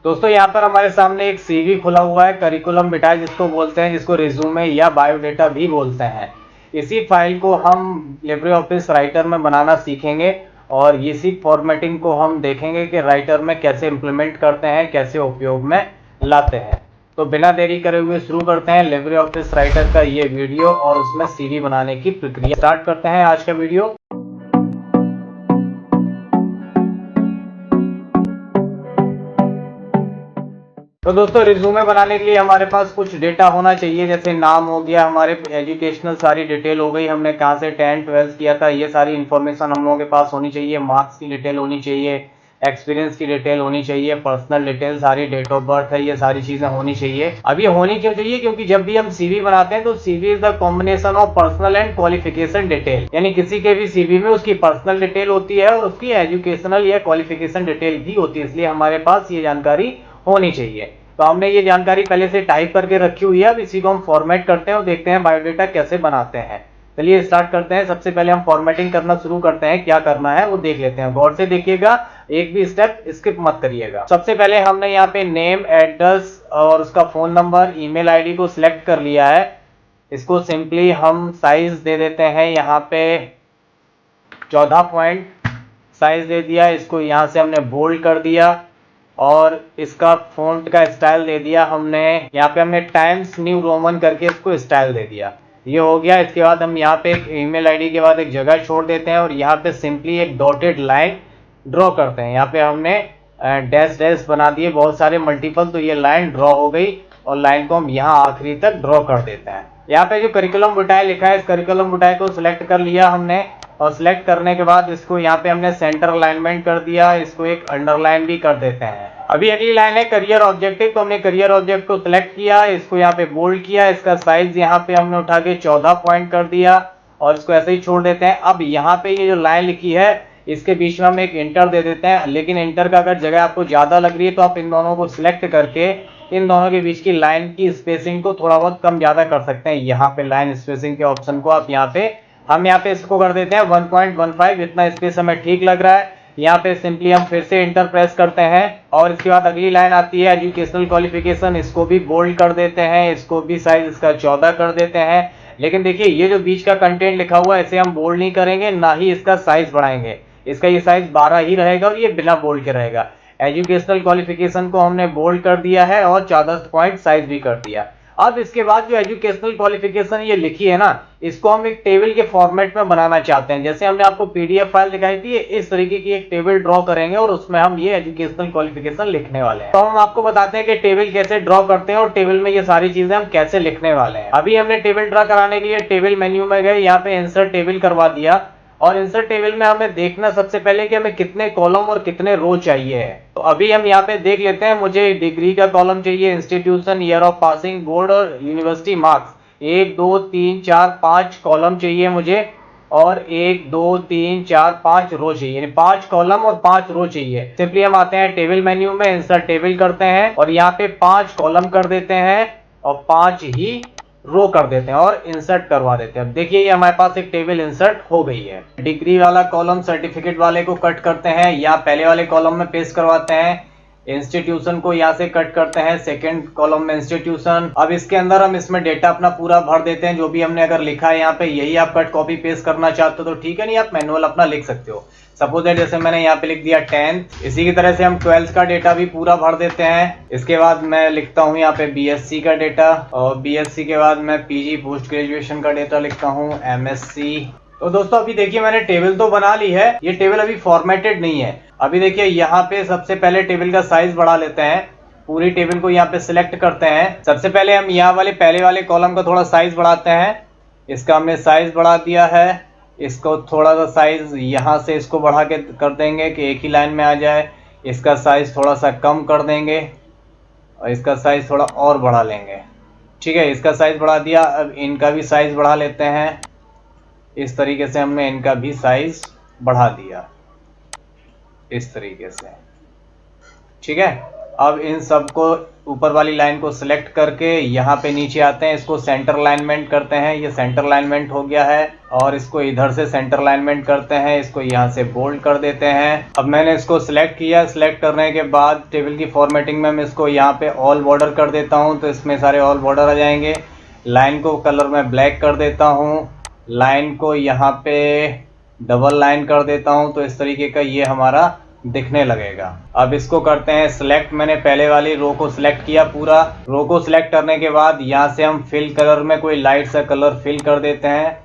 दोस्तों यहाँ पर हमारे सामने एक सीवी खुला हुआ है, करिकुलम विटाe जिसको बोलते हैं, जिसको रिज्यूमे या बायोडेटा भी बोलते हैं। इसी फाइल को हम लिब्रे ऑफिस राइटर में बनाना सीखेंगे और इसी फॉर्मेटिंग को हम देखेंगे कि राइटर में कैसे इम्प्लीमेंट करते हैं, कैसे उपयोग में लाते हैं। तो बिना देरी करे हुए शुरू करते हैं लिब्रे ऑफिस राइटर का ये वीडियो और उसमें सीवी बनाने की प्रक्रिया स्टार्ट करते हैं आज का वीडियो। तो दोस्तों रिज्यूमे बनाने के लिए हमारे पास कुछ डेटा होना चाहिए, जैसे नाम हो गया, हमारे एजुकेशनल सारी डिटेल हो गई, हमने कहाँ से 10th-12th किया था, ये सारी इन्फॉर्मेशन हम लोगों के पास होनी चाहिए। मार्क्स की डिटेल होनी चाहिए, एक्सपीरियंस की डिटेल होनी चाहिए, पर्सनल डिटेल सारी, डेट ऑफ बर्थ है, ये सारी चीजें होनी चाहिए। अब ये होनी क्यों चाहिए? क्योंकि जब भी हम सीवी बनाते हैं तो CV is the combination of personal and qualification detail, यानी किसी के भी सीवी में उसकी पर्सनल डिटेल होती है और उसकी एजुकेशनल या क्वालिफिकेशन डिटेल भी होती है, इसलिए हमारे पास ये जानकारी होनी चाहिए। तो हमने ये जानकारी पहले से टाइप करके रखी हुई है। अब इसी को हम फॉर्मेट करते हैं और देखते हैं बायोडेटा कैसे बनाते हैं। चलिए स्टार्ट करते हैं। सबसे पहले हम फॉर्मेटिंग करना शुरू करते हैं, क्या करना है वो देख लेते हैं। गौर से देखिएगा, एक भी स्टेप स्किप मत करिएगा। सबसे पहले हमने यहाँ पे नेम, एड्रेस और उसका फोन नंबर, ईमेल आईडी को सिलेक्ट कर लिया है। इसको सिंपली हम साइज दे देते हैं, यहाँ पे 14 पॉइंट साइज दे दिया। इसको यहाँ से हमने बोल्ड कर दिया और इसका फॉन्ट का स्टाइल दे दिया हमने, यहाँ पे हमने टाइम्स न्यू रोमन करके इसको स्टाइल दे दिया। ये हो गया। इसके बाद हम यहाँ पे एक ईमेल आईडी के बाद एक जगह छोड़ देते हैं और यहाँ पे सिंपली एक डॉटेड लाइन ड्रॉ करते हैं। यहाँ पे हमने डैश डैश बना दिए बहुत सारे मल्टीपल, तो ये लाइन ड्रॉ हो गई और लाइन को हम यहाँ आखिरी तक ड्रॉ कर देते हैं। यहाँ पे जो करिकुलम विटाe लिखा है, इस करिकुलम विटाe को सिलेक्ट कर लिया हमने और सिलेक्ट करने के बाद इसको यहाँ पे हमने सेंटर अलाइनमेंट कर दिया। इसको एक अंडरलाइन भी कर देते हैं। अभी अगली लाइन है करियर ऑब्जेक्टिव, तो हमने करियर ऑब्जेक्ट को सिलेक्ट किया, इसको यहाँ पे बोल्ड किया, इसका साइज यहाँ पे हमने उठा के 14 पॉइंट कर दिया और इसको ऐसे ही छोड़ देते हैं। अब यहाँ पे ये जो लाइन लिखी है इसके बीच में हम एक इंटर दे देते हैं, लेकिन इंटर का अगर जगह आपको ज्यादा लग रही है तो आप इन दोनों को सिलेक्ट करके इन दोनों के बीच की लाइन की स्पेसिंग को थोड़ा बहुत कम ज्यादा कर सकते हैं। यहाँ पे लाइन स्पेसिंग के ऑप्शन को आप हम यहाँ पे इसको कर देते हैं 1.15, इतना स्पेस हमें ठीक लग रहा है। यहाँ पे सिंपली हम फिर से इंटर प्रेस करते हैं और इसके बाद अगली लाइन आती है एजुकेशनल क्वालिफिकेशन, इसको भी बोल्ड कर देते हैं, इसको भी साइज इसका 14 कर देते हैं। लेकिन देखिए ये जो बीच का कंटेंट लिखा हुआ है इसे हम बोल्ड नहीं करेंगे, ना ही इसका साइज बढ़ाएंगे। इसका ये साइज 12 ही रहेगा और ये बिना बोल्ड के रहेगा। एजुकेशनल क्वालिफिकेशन को हमने बोल्ड कर दिया है और 14 पॉइंट साइज भी कर दिया। अब इसके बाद जो एजुकेशनल क्वालिफिकेशन ये लिखी है ना, इसको हम एक टेबल के फॉर्मेट में बनाना चाहते हैं। जैसे हमने आपको पीडीएफ फाइल दिखाई थी, इस तरीके की एक टेबल ड्रॉ करेंगे और उसमें हम ये एजुकेशनल क्वालिफिकेशन लिखने वाले हैं। तो हम आपको बताते हैं कि टेबल कैसे ड्रॉ करते हैं और टेबल में ये सारी चीजें हम कैसे लिखने वाले हैं। अभी हमने टेबल ड्रॉ कराने के लिए टेबल मेन्यू में गए, यहाँ पे इंसर्ट टेबल करवा दिया और इंसर्ट टेबल में हमें देखना सबसे पहले कि हमें कितने कॉलम और कितने रो चाहिए है। तो अभी हम यहाँ पे देख लेते हैं। मुझे डिग्री का कॉलम चाहिए, institution, year of passing, board और यूनिवर्सिटी मार्क्स। 1 2 3 4 5 कॉलम चाहिए मुझे और 1 2 3 4 5 रो चाहिए, यानी 5 कॉलम और 5 रो चाहिए। सिंपली हम आते हैं टेबल मेन्यू में, इंसर्ट टेबल करते हैं और यहाँ पे 5 कॉलम कर देते हैं और 5 ही रो कर देते हैं और इंसर्ट करवा देते हैं। अब देखिए ये हमारे पास एक टेबल इंसर्ट हो गई है। डिग्री वाला कॉलम सर्टिफिकेट वाले को कट करते हैं या पहले वाले कॉलम में पेस्ट करवाते हैं। इंस्टीट्यूशन को यहाँ से कट करते हैं, सेकंड कॉलम में इंस्टीट्यूशन। अब इसके अंदर हम इसमें डेटा अपना पूरा भर देते हैं, जो भी हमने अगर लिखा है यहाँ पे। यही आप कट कॉपी पेस्ट करना चाहते हो तो ठीक है, नहीं आप मैनुअल अपना लिख सकते हो। सपोज दैट जैसे मैंने यहाँ पे लिख दिया 10th, इसी की तरह से हम 12th का डेटा भी पूरा भर देते हैं। इसके बाद मैं लिखता हूँ यहाँ पे बीएससी का डेटा और बीएससी के बाद मैं पीजी पोस्ट ग्रेजुएशन का डेटा लिखता हूँ, एमएससी। तो दोस्तों अभी देखिए मैंने टेबल तो बना ली है, ये टेबल अभी फॉर्मेटेड नहीं है। अभी देखिए यहाँ पे सबसे पहले टेबल का साइज बढ़ा लेते हैं। पूरी टेबल को यहाँ पे सिलेक्ट करते हैं। सबसे पहले हम यहाँ वाले पहले वाले कॉलम का थोड़ा साइज बढ़ाते हैं। इसका हमने साइज बढ़ा दिया है। इसको थोड़ा सा साइज यहाँ से इसको बढ़ा के कर देंगे कि एक ही लाइन में आ जाए। इसका साइज थोड़ा सा कम कर देंगे और इसका साइज थोड़ा और बढ़ा लेंगे। ठीक है, इसका साइज बढ़ा दिया। अब इनका भी साइज बढ़ा लेते हैं। इस तरीके से हमने इनका भी साइज बढ़ा दिया, इस तरीके से। ठीक है, अब इन सब को ऊपर वाली लाइन को सिलेक्ट करके यहाँ पे नीचे आते हैं, इसको सेंटर अलाइनमेंट करते हैं। ये सेंटर अलाइनमेंट हो गया है और इसको इधर से सेंटर अलाइनमेंट करते हैं, इसको यहाँ से बोल्ड कर देते हैं। अब मैंने इसको सिलेक्ट किया, सिलेक्ट करने के बाद टेबल की फॉर्मेटिंग में मैं इसको यहाँ पे ऑल बॉर्डर कर देता हूँ, तो इसमें सारे ऑल बॉर्डर आ जाएंगे। लाइन को कलर में ब्लैक कर देता हूँ, लाइन को यहाँ पे डबल लाइन कर देता हूँ, तो इस तरीके का ये हमारा दिखने लगेगा। अब इसको करते हैं सिलेक्ट। मैंने पहले वाली रो को सिलेक्ट किया, पूरा रो को सिलेक्ट करने के बाद यहाँ से हम फिल कलर में कोई लाइट सा कलर फिल कर देते हैं।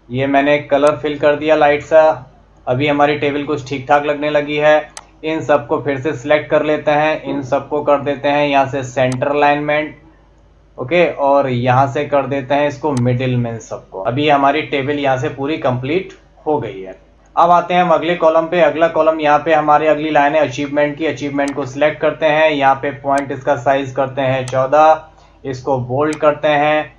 ये मैंने कलर फिल कर दिया लाइट सा। अभी हमारी टेबल कुछ ठीक ठाक लगने लगी है। इन सबको फिर से सिलेक्ट कर लेते हैं, इन सबको कर देते हैं यहाँ से सेंटर अलाइनमेंट, ओके, और यहाँ से कर देते हैं इसको मिडिल में सबको। अभी हमारी टेबल यहाँ से पूरी कंप्लीट हो गई है। अब आते हैं हम अगले कॉलम पे। अगला कॉलम यहाँ पे हमारी अगली लाइन है अचीवमेंट की। अचीवमेंट को सिलेक्ट करते हैं, यहाँ पे पॉइंट इसका साइज करते हैं 14, इसको बोल्ड करते हैं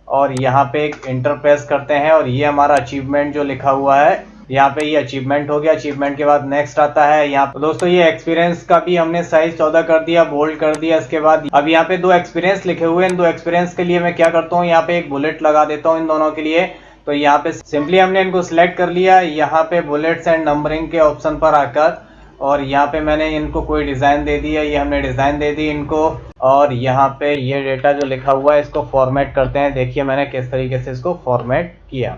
और यहाँ पे एक इंटर प्रेस करते हैं और ये हमारा अचीवमेंट जो लिखा हुआ है यहाँ पे ये अचीवमेंट हो गया। अचीवमेंट के बाद नेक्स्ट आता है यहाँ पे दोस्तों ये एक्सपीरियंस का भी हमने साइज 14 कर दिया, बोल्ड कर दिया। इसके बाद अब यहाँ पे 2 एक्सपीरियंस लिखे हुए हैं। इन 2 एक्सपीरियंस के लिए मैं क्या करता हूँ, यहाँ पे एक बुलेट लगा देता हूँ इन दोनों के लिए। तो यहाँ पे सिंपली हमने इनको सिलेक्ट कर लिया, यहाँ पे बुलेट्स एंड नंबरिंग के ऑप्शन पर आकर, और यहाँ पे मैंने इनको कोई डिज़ाइन दे दिया, ये हमने डिज़ाइन दे दी इनको। और यहाँ पे ये डेटा जो लिखा हुआ है इसको फॉर्मेट करते हैं। देखिए मैंने किस तरीके से इसको फॉर्मेट किया।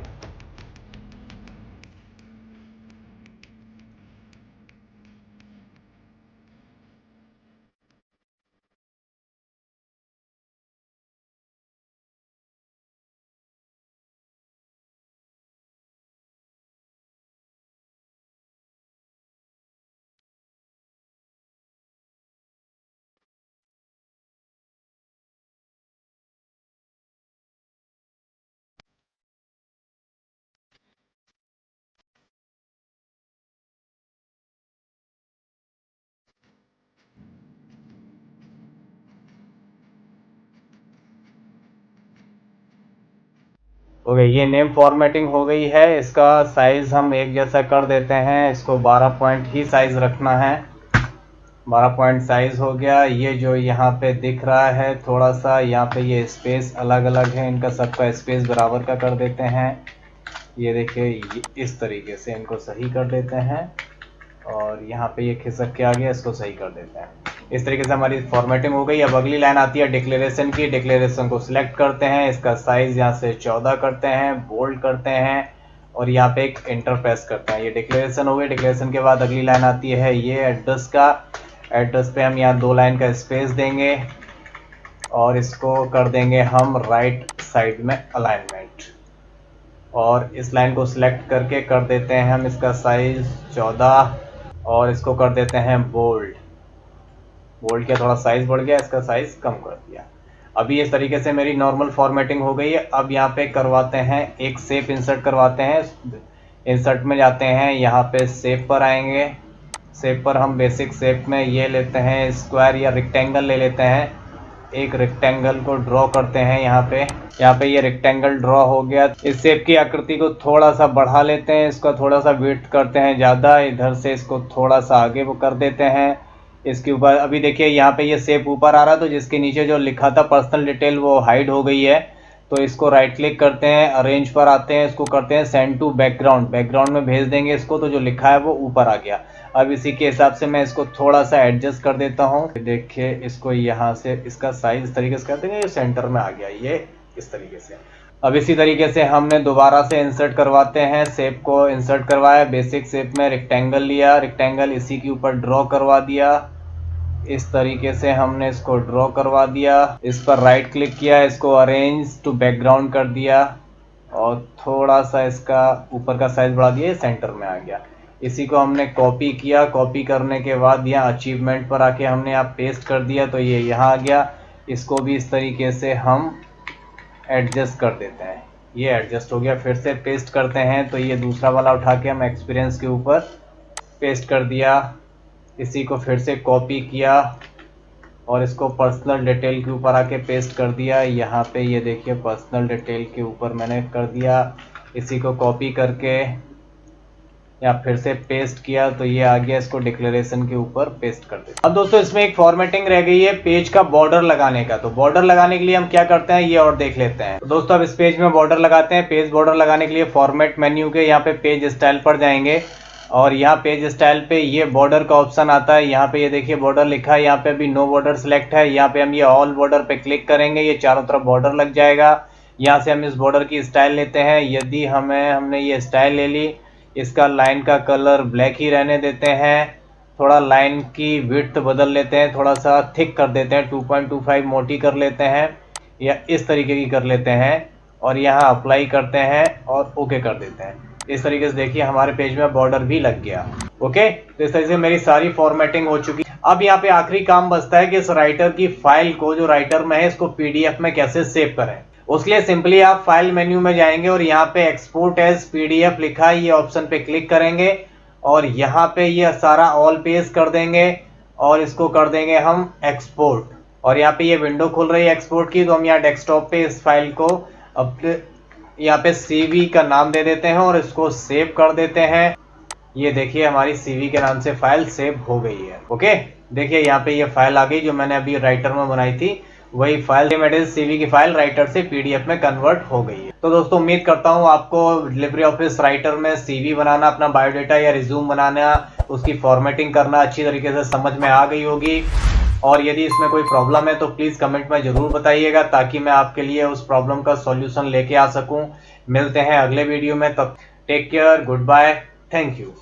ओके, ये नेम फॉर्मेटिंग हो गई है। इसका साइज हम एक जैसा कर देते हैं, इसको 12 पॉइंट ही साइज रखना है। 12 पॉइंट साइज हो गया। ये जो यहाँ पे दिख रहा है थोड़ा सा, यहाँ पे ये स्पेस अलग अलग है, इनका सबका स्पेस बराबर का कर देते हैं। ये देखिए इस तरीके से इनको सही कर देते हैं और यहाँ पे ये खिसक के आ गया, इसको सही कर देते हैं। इस तरीके से हमारी फॉर्मेटिंग हो गई। अब अगली लाइन आती है डिक्लेरेशन की। डिक्लेरेशन को सिलेक्ट करते हैं, इसका साइज यहाँ से 14 करते हैं, बोल्ड करते हैं और यहाँ पे एक इंटर प्रेस करते हैं। ये डिक्लेरेशन हो गई। डिक्लेरेशन के बाद अगली लाइन आती है ये एड्रेस का। एड्रेस पे हम यहाँ 2 लाइन का स्पेस देंगे और इसको कर देंगे हम राइट साइड में अलाइनमेंट, और इस लाइन को सिलेक्ट करके कर देते हैं हम इसका साइज 14 और इसको कर देते हैं बोल्ड। बोल्ड किया, थोड़ा साइज बढ़ गया, इसका साइज कम कर दिया। अभी इस तरीके से मेरी नॉर्मल फॉर्मेटिंग हो गई है। अब यहाँ पे करवाते हैं एक शेप इंसर्ट करवाते हैं। इंसर्ट में जाते हैं, यहाँ पे शेप पर आएंगे। शेप पर हम बेसिक शेप में ये लेते हैं स्क्वायर या रेक्टेंगल ले लेते हैं। एक रेक्टेंगल को ड्रॉ करते हैं यहाँ पे ये रेक्टेंगल ड्रॉ हो गया। इस शेप की आकृति को थोड़ा सा बढ़ा लेते हैं, इसका थोड़ा सा विड्थ करते हैं ज़्यादा, इधर से इसको थोड़ा सा आगे वो कर देते हैं। इसके ऊपर अभी देखिए यहाँ पे ये शेप ऊपर आ रहा, तो जिसके नीचे जो लिखा था पर्सनल डिटेल वो हाइड हो गई है। तो इसको राइट क्लिक करते हैं, अरेंज पर आते हैं, इसको करते हैं सेंड टू बैकग्राउंड। बैकग्राउंड में भेज देंगे इसको, तो जो लिखा है वो ऊपर आ गया। अब इसी के हिसाब से मैं इसको थोड़ा सा एडजस्ट कर देता हूँ। देखिए इसको यहाँ से इसका साइज इस तरीके से कर देंगे, ये सेंटर में आ गया, ये इस तरीके से। अब इसी तरीके से हमने दोबारा से इंसर्ट करवाते हैं। शेप को इंसर्ट करवाया, बेसिक शेप में रेक्टेंगल लिया, रेक्टेंगल इसी के ऊपर ड्रॉ करवा दिया। इस तरीके से हमने इसको ड्रॉ करवा दिया। इस पर राइट क्लिक किया, इसको अरेंज टू बैकग्राउंड कर दिया और थोड़ा सा इसका ऊपर का साइज बढ़ा दिया, सेंटर में आ गया। इसी को हमने कॉपी किया। कॉपी करने के बाद यहाँ अचीवमेंट पर आके हमने यहाँ पेस्ट कर दिया, तो ये यहाँ आ गया। इसको भी इस तरीके से हम एडजस्ट कर देते हैं, ये एडजस्ट हो गया। फिर से पेस्ट करते हैं, तो ये दूसरा वाला उठा के हम एक्सपीरियंस के ऊपर पेस्ट कर दिया। इसी को फिर से कॉपी किया और इसको पर्सनल डिटेल के ऊपर आके पेस्ट कर दिया। यहाँ पे ये देखिए पर्सनल डिटेल के ऊपर मैंने कर दिया। इसी को कॉपी करके या फिर से पेस्ट किया तो ये आ गया, इसको डिक्लेरेशन के ऊपर पेस्ट कर देते। अब दोस्तों इसमें एक फॉर्मेटिंग रह गई है पेज का बॉर्डर लगाने का, तो बॉर्डर लगाने के लिए हम क्या करते हैं ये और देख लेते हैं। तो दोस्तों अब इस पेज में बॉर्डर लगाते हैं। पेज बॉर्डर लगाने के लिए फॉर्मेट मेन्यू के यहाँ पे पेज स्टाइल पर जाएंगे और यहाँ पेज स्टाइल पे ये बॉर्डर का ऑप्शन आता है। यहाँ पे ये देखिए बॉर्डर लिखा है, यहाँ पे अभी नो बॉर्डर सिलेक्ट है। यहाँ पे हम ये ऑल बॉर्डर पे क्लिक करेंगे, ये चारों तरफ बॉर्डर लग जाएगा। यहाँ से हम इस बॉर्डर की स्टाइल लेते हैं। यदि हमने ये स्टाइल ले ली, इसका लाइन का कलर ब्लैक ही रहने देते हैं। थोड़ा लाइन की विड्थ बदल लेते हैं, थोड़ा सा थिक कर देते हैं, 2.25 मोटी कर लेते हैं या इस तरीके की कर लेते हैं और यहाँ अप्लाई करते हैं और ओके कर देते हैं। इस तरीके से देखिए हमारे पेज में बॉर्डर भी लग गया। ओके, तो इस तरीके से मेरी सारी फॉर्मेटिंग हो चुकी। अब यहाँ पे आखिरी काम बचता है कि इस राइटर की फाइल को, जो राइटर में है, इसको पीडीएफ में कैसे सेव करें। उसके लिए सिंपली आप फाइल मेन्यू में जाएंगे और यहाँ पे एक्सपोर्ट एज पीडीएफ लिखा है, ये ऑप्शन पे क्लिक करेंगे और यहाँ पे ये सारा ऑल पेज कर देंगे और इसको कर देंगे हम एक्सपोर्ट। और यहाँ पे ये विंडो खुल रही है एक्सपोर्ट की, तो हम यहाँ डेस्कटॉप पे इस फाइल को अपने यहाँ पे सीवी का नाम दे देते हैं और इसको सेव कर देते हैं। ये देखिए हमारी सीवी के नाम से फाइल सेव हो गई है। ओके, देखिए यहाँ पे ये फाइल आ गई जो मैंने अभी राइटर में बनाई थी, वही फाइल सीवी की फाइल राइटर से पीडीएफ में कन्वर्ट हो गई है। तो दोस्तों उम्मीद करता हूँ आपको लिब्रे ऑफिस राइटर में सीवी बनाना, अपना बायोडेटा या रिज्यूम बनाना, उसकी फॉर्मेटिंग करना अच्छी तरीके से समझ में आ गई होगी। और यदि इसमें कोई प्रॉब्लम है तो प्लीज़ कमेंट में ज़रूर बताइएगा ताकि मैं आपके लिए उस प्रॉब्लम का सॉल्यूशन लेके आ सकूं। मिलते हैं अगले वीडियो में, तब take care, good bye, thank you.